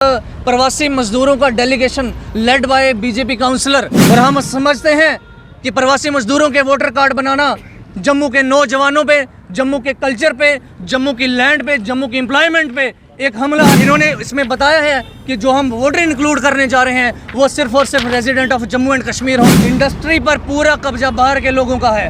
प्रवासी मजदूरों का delegation led by BJP councillor, और हम समझते हैं कि प्रवासी मजदूरों के वोटर कार्ड बनाना जम्मू के नौजवानों पे, जम्मू के कल्चर पे, जम्मू की लैंड पे, जम्मू की एम्प्लॉयमेंट पे एक हमला। इन्होंने इसमें बताया है कि जो हम वोटर इंक्लूड करने जा रहे हैं वो सिर्फ और सिर्फ resident of Jammu and Kashmir हो। इंडस्ट्री पर पूरा कब्जा बाहर के लोगों का है।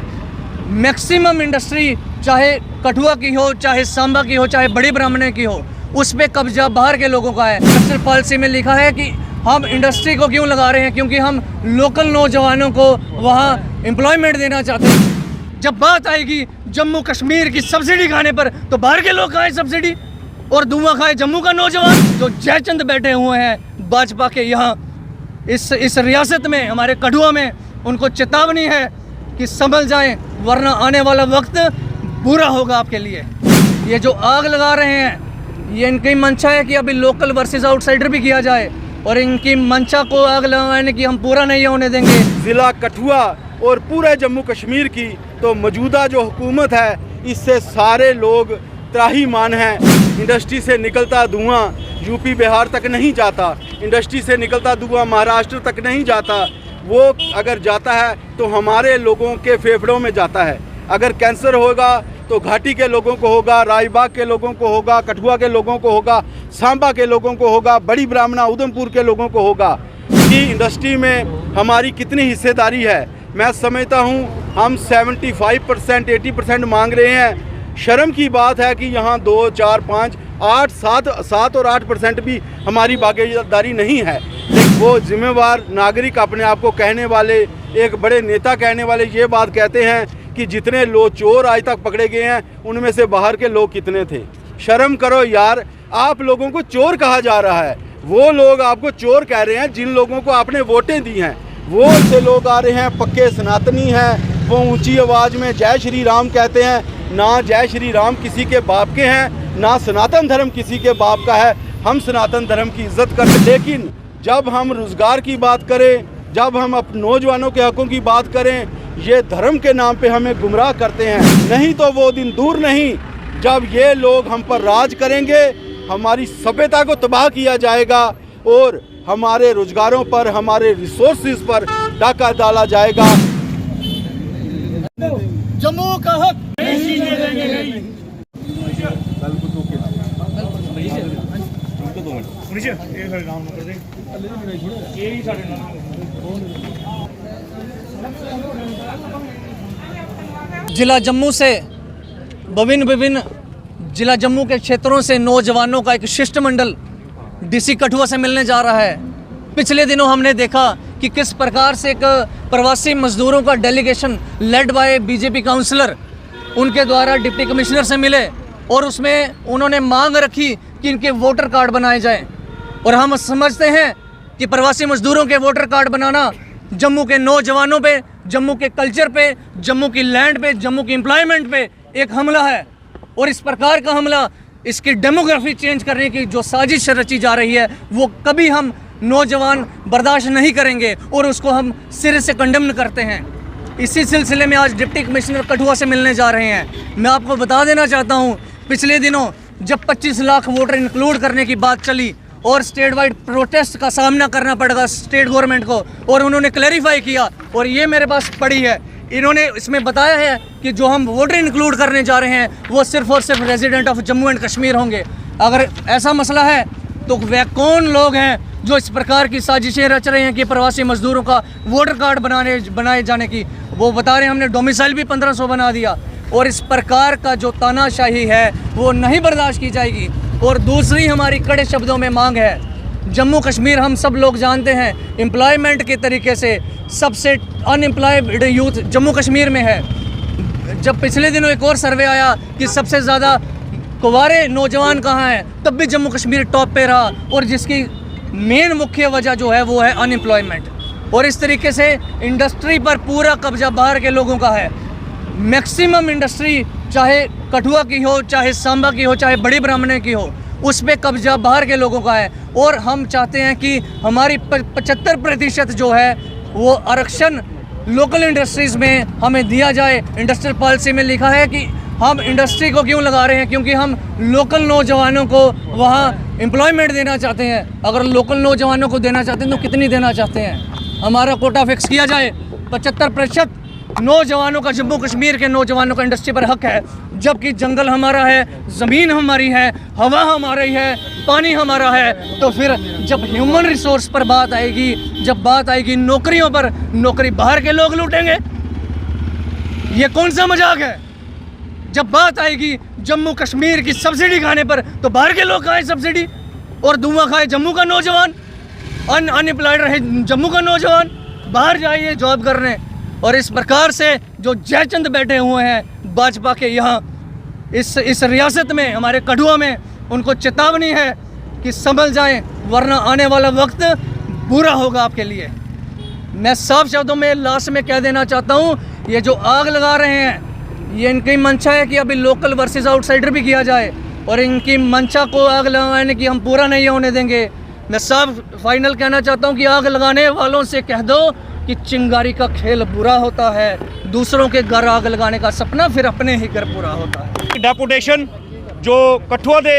मैक्सिमम इंडस्ट्री चाहे कठुआ की हो, चाहे सांबा की हो, चाहे बड़ी ब्राह्मणे की हो, उस पर कब्जा बाहर के लोगों का है। इंडस्ट्रियल पॉलिसी में लिखा है कि हम इंडस्ट्री को क्यों लगा रहे हैं, क्योंकि हम लोकल नौजवानों को वहाँ एम्प्लॉयमेंट देना चाहते हैं। जब बात आएगी जम्मू कश्मीर की सब्सिडी खाने पर तो बाहर के लोग खाएं सब्सिडी और धुआं खाए जम्मू का नौजवान। जो जयचंद बैठे हुए हैं भाजपा के यहाँ इस रियासत में, हमारे कठुआ में, उनको चेतावनी है कि संभल जाएं, वरना आने वाला वक्त बुरा होगा आपके लिए। ये जो आग लगा रहे हैं ये इनकी मंशा है कि अभी लोकल वर्सेस आउटसाइडर भी किया जाए, और इनकी मंशा को आग लगाने की हम पूरा नहीं होने देंगे। ज़िला कठुआ और पूरे जम्मू कश्मीर की तो मौजूदा जो हुकूमत है इससे सारे लोग त्राहीमाम हैं। इंडस्ट्री से निकलता धुआं यूपी बिहार तक नहीं जाता, इंडस्ट्री से निकलता धुआं महाराष्ट्र तक नहीं जाता। वो अगर जाता है तो हमारे लोगों के फेफड़ों में जाता है। अगर कैंसर होगा तो घाटी के लोगों को होगा, रायबाग के लोगों को होगा, कठुआ के लोगों को होगा, सांबा के लोगों को होगा, बड़ी ब्राह्मणा उधमपुर के लोगों को होगा। कि इंडस्ट्री में हमारी कितनी हिस्सेदारी है मैं समझता हूँ। हम 75%, 80% मांग रहे हैं। शर्म की बात है कि यहाँ 2, 4, 5, 8, 7 और 8% भी हमारी भागीदारी नहीं है। लेकिन वो जिम्मेवार नागरिक अपने आप को कहने वाले, एक बड़े नेता कहने वाले ये बात कहते हैं कि जितने लोग चोर आज तक पकड़े गए हैं उनमें से बाहर के लोग कितने थे। शर्म करो यार, आप लोगों को चोर कहा जा रहा है। वो लोग आपको चोर कह रहे हैं जिन लोगों को आपने वोटें दी हैं। वो से लोग आ रहे हैं पक्के सनातनी हैं, वो ऊंची आवाज़ में जय श्री राम कहते हैं। ना जय श्री राम किसी के बाप के हैं, ना सनातन धर्म किसी के बाप का है। हम सनातन धर्म की इज्जत करते, लेकिन जब हम रोज़गार की बात करें, जब हम अपने नौजवानों के हकों की बात करें, ये धर्म के नाम पे हमें गुमराह करते हैं। नहीं तो वो दिन दूर नहीं जब ये लोग हम पर राज करेंगे, हमारी सभ्यता को तबाह किया जाएगा और हमारे रोजगारों पर, हमारे रिसोर्सेज पर डाका डाला जाएगा। जम्मू का हक जिला जम्मू से विभिन्न जिला जम्मू के क्षेत्रों से नौजवानों का एक शिष्टमंडल डीसी कठुआ से मिलने जा रहा है। पिछले दिनों हमने देखा कि किस प्रकार से एक प्रवासी मजदूरों का delegation led by BJP councillor उनके द्वारा डिप्टी कमिश्नर से मिले और उसमें उन्होंने मांग रखी कि इनके वोटर कार्ड बनाए जाएं। और हम समझते हैं कि प्रवासी मजदूरों के वोटर कार्ड बनाना जम्मू के नौजवानों पे, जम्मू के कल्चर पे, जम्मू की लैंड पे, जम्मू की एम्प्लॉयमेंट पे एक हमला है। और इस प्रकार का हमला, इसकी डेमोग्राफी चेंज करने की जो साजिश रची जा रही है वो कभी हम नौजवान बर्दाश्त नहीं करेंगे और उसको हम सिरे से कंडेम करते हैं। इसी सिलसिले में आज डिप्टी कमिश्नर कठुआ से मिलने जा रहे हैं। मैं आपको बता देना चाहता हूँ, पिछले दिनों जब 25 लाख वोटर इंक्लूड करने की बात चली और स्टेट वाइड प्रोटेस्ट का सामना करना पड़ेगा स्टेट गवर्नमेंट को, और उन्होंने क्लैरिफाई किया और ये मेरे पास पड़ी है। इन्होंने इसमें बताया है कि जो हम वोटर इंक्लूड करने जा रहे हैं वो सिर्फ और सिर्फ resident of Jammu and Kashmir होंगे। अगर ऐसा मसला है तो वह कौन लोग हैं जो इस प्रकार की साजिशें रच रहे हैं कि प्रवासी मजदूरों का वोटर कार्ड बनाए जाने की? वो बता रहे हैं हमने डोमिसाइल भी 1500 बना दिया। और इस प्रकार का जो तानाशाही है वो नहीं बर्दाश्त की जाएगी। और दूसरी हमारी कड़े शब्दों में मांग है, जम्मू कश्मीर हम सब लोग जानते हैं एम्प्लॉयमेंट के तरीके से सबसे अनएम्प्लॉयड यूथ जम्मू कश्मीर में है। जब पिछले दिनों एक और सर्वे आया कि सबसे ज़्यादा कुंवारे नौजवान कहाँ हैं, तब भी जम्मू कश्मीर टॉप पे रहा, और जिसकी मेन मुख्य वजह जो है वो है अनएम्प्लॉयमेंट। और इस तरीके से इंडस्ट्री पर पूरा कब्जा बाहर के लोगों का है। मैक्सिमम इंडस्ट्री चाहे कठुआ की हो, चाहे सांबा की हो, चाहे बड़ी ब्राह्मणे की हो, उस पर कब्जा बाहर के लोगों का है। और हम चाहते हैं कि हमारी 75% जो है वो आरक्षण लोकल इंडस्ट्रीज़ में हमें दिया जाए। इंडस्ट्रियल पॉलिसी में लिखा है कि हम इंडस्ट्री को क्यों लगा रहे हैं? क्योंकि हम लोकल नौजवानों को वहाँ एम्प्लॉयमेंट देना चाहते हैं। अगर लोकल नौजवानों को देना चाहते हैं तो कितनी देना चाहते हैं? हमारा कोटा फिक्स किया जाए। 75% नौजवानों का, जम्मू कश्मीर के नौजवानों का इंडस्ट्री पर हक है, जबकि जंगल हमारा है, ज़मीन हमारी है, हवा हमारी है, पानी हमारा है। तो फिर जब ह्यूमन रिसोर्स पर बात आएगी, जब बात आएगी नौकरियों पर, नौकरी बाहर के लोग लूटेंगे। ये कौन सा मजाक है? जब बात आएगी जम्मू कश्मीर की सब्सिडी खाने पर, तो बाहर के लोग खाएं सब्सिडी और धुआं खाए जम्मू का नौजवान, अनएम्प्लॉयड रहे जम्मू का नौजवान, बाहर जाइए जॉब करने। और इस प्रकार से जो जयचंद बैठे हुए हैं भाजपा के यहाँ इस रियासत में, हमारे कठुआ में, उनको चेतावनी है कि संभल जाएं, वरना आने वाला वक्त बुरा होगा आपके लिए। मैं साफ शब्दों में लास्ट में कह देना चाहता हूँ, ये जो आग लगा रहे हैं, ये इनकी मंशा है कि अभी लोकल वर्सेस आउटसाइडर भी किया जाए, और इनकी मंशा को आग लगाने की हम पूरा नहीं होने देंगे। मैं साफ फाइनल कहना चाहता हूँ कि आग लगाने वालों से कह दो कि चिंगारी का खेल बुरा होता है, दूसरों के घर आग लगाने का सपना फिर अपने ही घर पूरा होता है। डेपुटेशन जो कठुआ के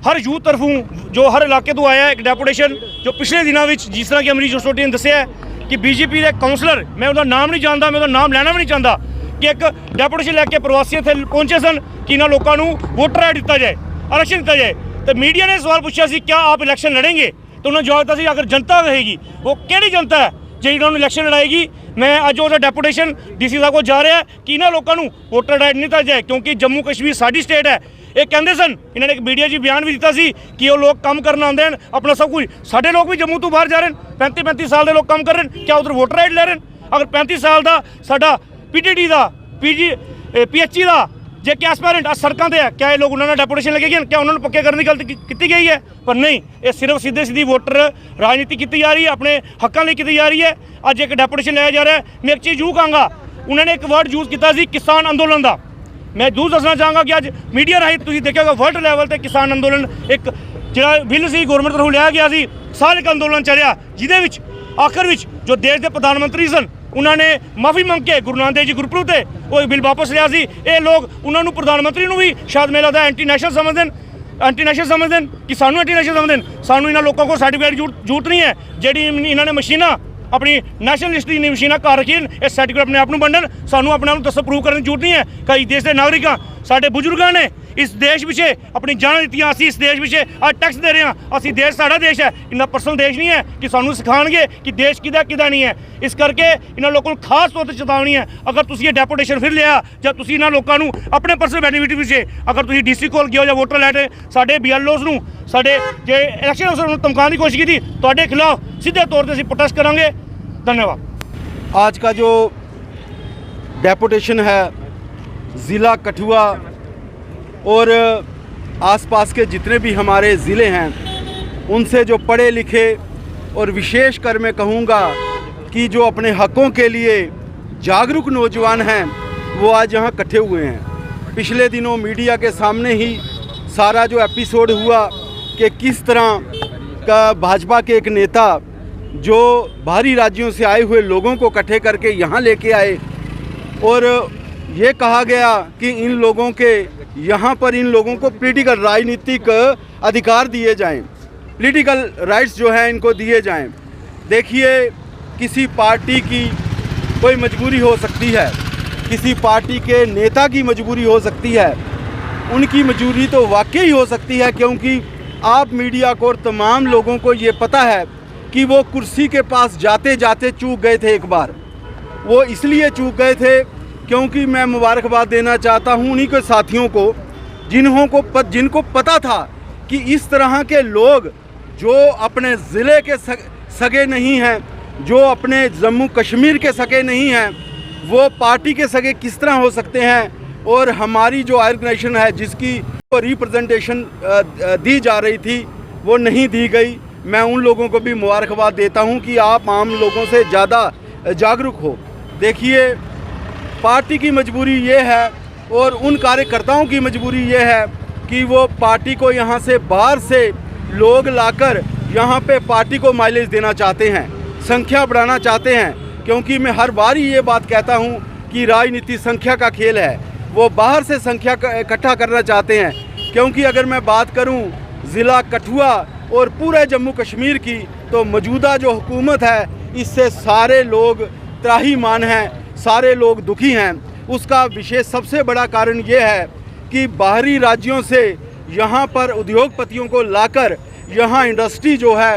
हर यूथ तरफों, जो हर इलाके तो आया, एक डेपुटेशन जो पिछले दिनों में, जिस तरह कि अमरीश जसरोटी ने दसिया है कि बीजेपी के काउंसलर, मैं उसका नाम नहीं जानता, मैं उसका नाम लेना भी नहीं चाहता, कि एक डेपुटेशन लैके प्रवासी इत्थे पहुंचे सन कि इन्होंने लोगों को वोटर राइट दिता जाए, इलेक्शन दिता जाए। तो मीडिया ने सवाल पूछा सी क्या आप इलेक्शन लड़ेंगे, तो उन्होंने जवाब दिया अगर जनता रहेगी, वो केड़ी जनता है जी उन्होंने इलेक्शन लड़ाएगी। मैं अज उसका डेपुटेशन डीसी साहब को जा रहा है कि इन्होंने लोगों को वोटर राइट नहीं दिता जाए, क्योंकि जम्मू कश्मीर साडी स्टेट है। ये कहते सन, इन्होंने एक मीडिया जी बयान भी दिता सी कि वो लोग काम करना आते हैं अपना सब कुछ, साढ़े लोग भी जम्मू तो बाहर जा रहे हैं, 35-35 साल के लोग काम कर रहे हैं, क्या उधर वोटर राइट ले रहे हैं? अगर 35 साल का साडा PTT का PHE का जे क्या एस्पायरेंट आज सड़कों पर है, क्या ये लोग उन्होंने डेपुटेशन लगे गए, क्या उन्होंने पक्के करने की गल की गई है? पर नहीं, ये सिर्फ सीधे सीधी वोटर राजनीति की जा रही है, अपने हकों लिए की जा रही है। अज एक डेपुटेशन लिया जा रहा है। मैं एक चीज़ यूँ कहूँगा, उन्होंने एक वर्ड यूज़ किया सी किसान अंदोलन का। मैं जरूर दसना चाहूँगा कि अज मीडिया राही तुम देखा वर्ल्ड लैवल पर किसान अंदोलन एक जो बिल से गौरमेंट तरफों लिया गया सी, साल एक अंदोलन चलिया, जिदे आखिर में जो देश के प्रधानमंत्री सन उन्होंने माफ़ी मंग के गुरु नानक देव जी गुरपुरब से वो बिल वापस लिया सी। ये लोग उन्होंने प्रधानमंत्री भी शायद मेरा लगता एंटी नेशनल समझते हैं कि सानू एंटी नेशनल समझते हैं। सानू इन्होंने लोगों को सर्टिफिकेट जरूरत नहीं है, जी इन्होंने मशीना अपनी नेशनल हिस्ट्री दी मशीना घर रखी, ये सर्टिफिकेट अपने आप को बनन, सानू अपने आप दस प्रूव करने की जरूरत नहीं है। कई देश के नागरिक साढ़े बुजुर्गों ने इस देश पिछे अपनी जान दित्तियां, असीं इस देश पिछे आज टैक्स दे रहे हैं, असीं देश साड़ा देश है, इन्ना पर्सनल देश नहीं है कि सानू सिखाएंगे कि देश किदा नहीं है। इस करके इन्होंने लोगों को खास तौर पर चेतावनी है, अगर तुम ये डेपुटेशन फिर लिया जब तुम इन्होंने लोगों को अपने पर्सनल बेनीफिट पिछे अगर तुम DC कोल गए या वोटर लैटे साढ़े BLOs नूं साढ़े जे इलैक्शन अफसर धमकाने की कोशिश की, तुहाडे खिलाफ सीधे तौर पर असीं प्रोटेस्ट करांगे। धन्यवाद। आज का जो डेपुटेशन है ज़िला कठुआ और आसपास के जितने भी हमारे ज़िले हैं, उनसे जो पढ़े लिखे और विशेषकर मैं कहूँगा कि जो अपने हकों के लिए जागरूक नौजवान हैं, वो आज यहाँ इकट्ठे हुए हैं। पिछले दिनों मीडिया के सामने ही सारा जो एपिसोड हुआ कि किस तरह का भाजपा के एक नेता जो बाहरी राज्यों से आए हुए लोगों को इकट्ठे करके यहाँ लेके आए और ये कहा गया कि इन लोगों के यहाँ पर इन लोगों को पॉलिटिकल राजनीतिक अधिकार दिए जाएं, पॉलिटिकल राइट्स जो हैं इनको दिए जाएं। देखिए, किसी पार्टी की कोई मजबूरी हो सकती है, किसी पार्टी के नेता की मजबूरी हो सकती है, उनकी मजबूरी तो वाकई हो सकती है, क्योंकि आप मीडिया को और तमाम लोगों को ये पता है कि वो कुर्सी के पास जाते जाते चूक गए थे। एक बार वो इसलिए चूक गए थे क्योंकि मैं मुबारकबाद देना चाहता हूँ उन्हीं के साथियों को जिनको पता था कि इस तरह के लोग जो अपने ज़िले के सगे नहीं हैं, जो अपने जम्मू कश्मीर के सगे नहीं हैं, वो पार्टी के सगे किस तरह हो सकते हैं। और हमारी जो ऑर्गेनाइजेशन है जिसकी रिप्रेजेंटेशन दी जा रही थी वो नहीं दी गई। मैं उन लोगों को भी मुबारकबाद देता हूं कि आप आम लोगों से ज़्यादा जागरूक हो। देखिए, पार्टी की मजबूरी ये है और उन कार्यकर्ताओं की मजबूरी ये है कि वो पार्टी को यहाँ से बाहर से लोग लाकर यहाँ पे पार्टी को माइलेज देना चाहते हैं, संख्या बढ़ाना चाहते हैं। क्योंकि मैं हर बार ही ये बात कहता हूँ कि राजनीति संख्या का खेल है। वो बाहर से संख्या इकट्ठा करना चाहते हैं। क्योंकि अगर मैं बात करूं ज़िला कठुआ और पूरे जम्मू कश्मीर की, तो मौजूदा जो हुकूमत है इससे सारे लोग त्राहीमाम हैं, सारे लोग दुखी हैं। उसका विशेष सबसे बड़ा कारण ये है कि बाहरी राज्यों से यहाँ पर उद्योगपतियों को लाकर यहाँ इंडस्ट्री जो है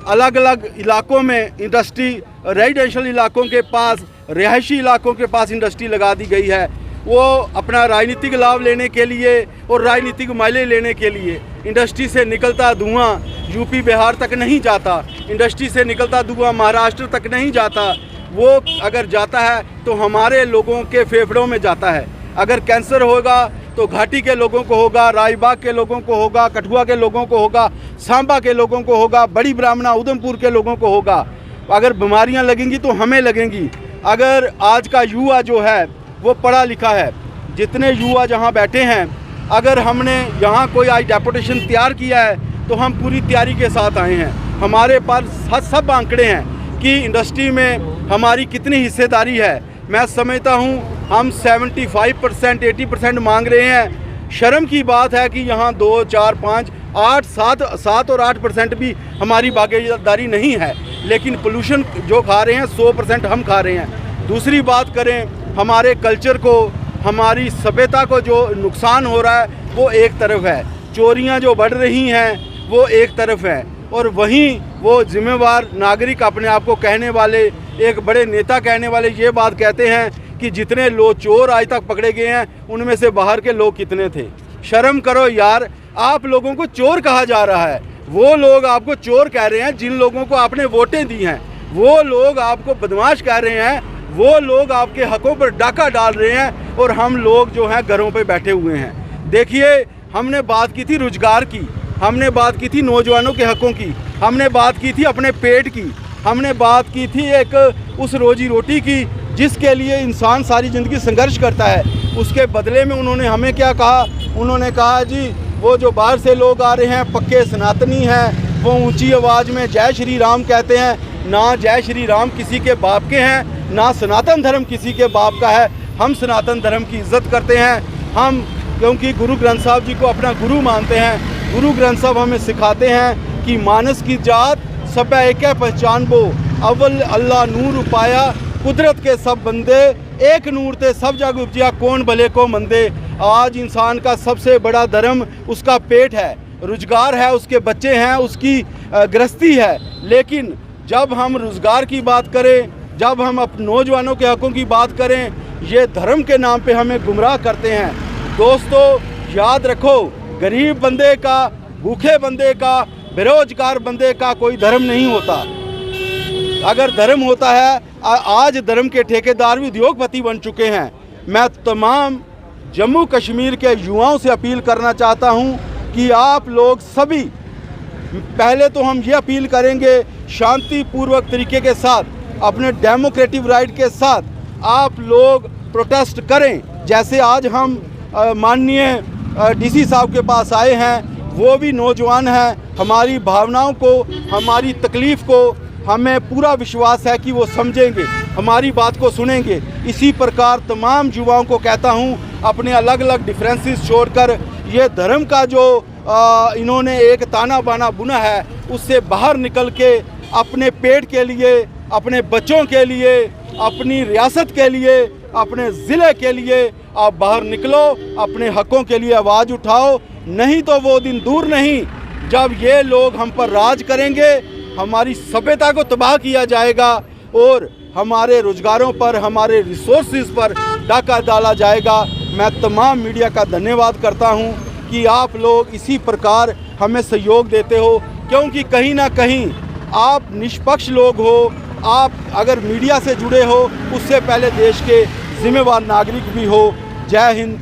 अलग अलग इलाकों में इंडस्ट्री, रेजिडेंशियल इलाकों के पास, रिहायशी इलाकों के पास इंडस्ट्री लगा दी गई है। वो अपना राजनीतिक लाभ लेने के लिए और राजनीतिक माइलेज लेने के लिए इंडस्ट्री से निकलता धुआं यूपी बिहार तक नहीं जाता, इंडस्ट्री से निकलता धुआं महाराष्ट्र तक नहीं जाता। वो अगर जाता है तो हमारे लोगों के फेफड़ों में जाता है। अगर कैंसर होगा तो घाटी के लोगों को होगा, राजबाग के लोगों को होगा, कठुआ के लोगों को होगा, सांबा के लोगों को होगा, बड़ी ब्राह्मणा उधमपुर के लोगों को होगा। अगर बीमारियां लगेंगी तो हमें लगेंगी। अगर आज का युवा जो है वो पढ़ा लिखा है, जितने युवा जहां बैठे हैं, अगर हमने यहाँ कोई आज डेपुटेशन तैयार किया है तो हम पूरी तैयारी के साथ आए हैं। हमारे पास सब आंकड़े हैं कि इंडस्ट्री में हमारी कितनी हिस्सेदारी है। मैं समझता हूँ हम 75%, 80% मांग रहे हैं। शर्म की बात है कि यहाँ 2, 4, 5, 8, 7 और 8% भी हमारी भागीदारी नहीं है। लेकिन पोल्यूशन जो खा रहे हैं 100% हम खा रहे हैं। दूसरी बात करें, हमारे कल्चर को, हमारी सभ्यता को जो नुकसान हो रहा है वो एक तरफ है, चोरियाँ जो बढ़ रही हैं वो एक तरफ है, और वहीं वो जिम्मेवार नागरिक अपने आप को कहने वाले, एक बड़े नेता कहने वाले ये बात कहते हैं कि जितने लोग चोर आज तक पकड़े गए हैं उनमें से बाहर के लोग कितने थे। शर्म करो यार, आप लोगों को चोर कहा जा रहा है। वो लोग आपको चोर कह रहे हैं जिन लोगों को आपने वोटें दी हैं। वो लोग आपको बदमाश कह रहे हैं, वो लोग आपके हकों पर डाका डाल रहे हैं, और हम लोग जो हैं घरों पे बैठे हुए हैं। देखिए, हमने बात की थी रोजगार की, हमने बात की थी नौजवानों के हकों की, हमने बात की थी अपने पेट की, हमने बात की थी एक उस रोजी रोटी की जिसके लिए इंसान सारी ज़िंदगी संघर्ष करता है। उसके बदले में उन्होंने हमें क्या कहा? उन्होंने कहा जी वो जो बाहर से लोग आ रहे हैं पक्के सनातनी हैं, वो ऊंची आवाज़ में जय श्री राम कहते हैं। ना जय श्री राम किसी के बाप के हैं, ना सनातन धर्म किसी के बाप का है। हम सनातन धर्म की इज्जत करते हैं। हम क्योंकि गुरु ग्रंथ साहब जी को अपना गुरु मानते हैं। गुरु ग्रंथ साहब हमें सिखाते हैं कि मानस की जात सब एक पहचान बो, अव्वल अल्लाह नूर उपाया, कुदरत के सब बंदे, एक नूर ते सब जग उपजिया, कौन भले को मंदे। आज इंसान का सबसे बड़ा धर्म उसका पेट है, रोजगार है, उसके बच्चे हैं, उसकी गृहस्थी है। लेकिन जब हम रोजगार की बात करें, जब हम अपने नौजवानों के हकों की बात करें, ये धर्म के नाम पे हमें गुमराह करते हैं। दोस्तों याद रखो, गरीब बंदे का, भूखे बंदे का, बेरोजगार बंदे का कोई धर्म नहीं होता। अगर धर्म होता है, आज धर्म के ठेकेदार भी उद्योगपति बन चुके हैं। मैं तमाम जम्मू कश्मीर के युवाओं से अपील करना चाहता हूं कि आप लोग सभी, पहले तो हम ये अपील करेंगे शांतिपूर्वक तरीके के साथ, अपने डेमोक्रेटिक राइट के साथ आप लोग प्रोटेस्ट करें। जैसे आज हम माननीय डीसी साहब के पास आए हैं, वो भी नौजवान हैं। हमारी भावनाओं को, हमारी तकलीफ़ को हमें पूरा विश्वास है कि वो समझेंगे, हमारी बात को सुनेंगे। इसी प्रकार तमाम युवाओं को कहता हूँ, अपने अलग अलग डिफरेंसेस छोड़कर ये धर्म का जो इन्होंने एक ताना बाना बुना है उससे बाहर निकल के अपने पेट के लिए, अपने बच्चों के लिए, अपनी रियासत के लिए, अपने ज़िले के लिए आप बाहर निकलो, अपने हकों के लिए आवाज़ उठाओ। नहीं तो वो दिन दूर नहीं जब ये लोग हम पर राज करेंगे, हमारी सभ्यता को तबाह किया जाएगा और हमारे रोजगारों पर, हमारे रिसोर्सेज पर डाका डाला जाएगा। मैं तमाम मीडिया का धन्यवाद करता हूं कि आप लोग इसी प्रकार हमें सहयोग देते हो, क्योंकि कहीं ना कहीं आप निष्पक्ष लोग हो। आप अगर मीडिया से जुड़े हो, उससे पहले देश के जिम्मेवार नागरिक भी हो। जय हिंद,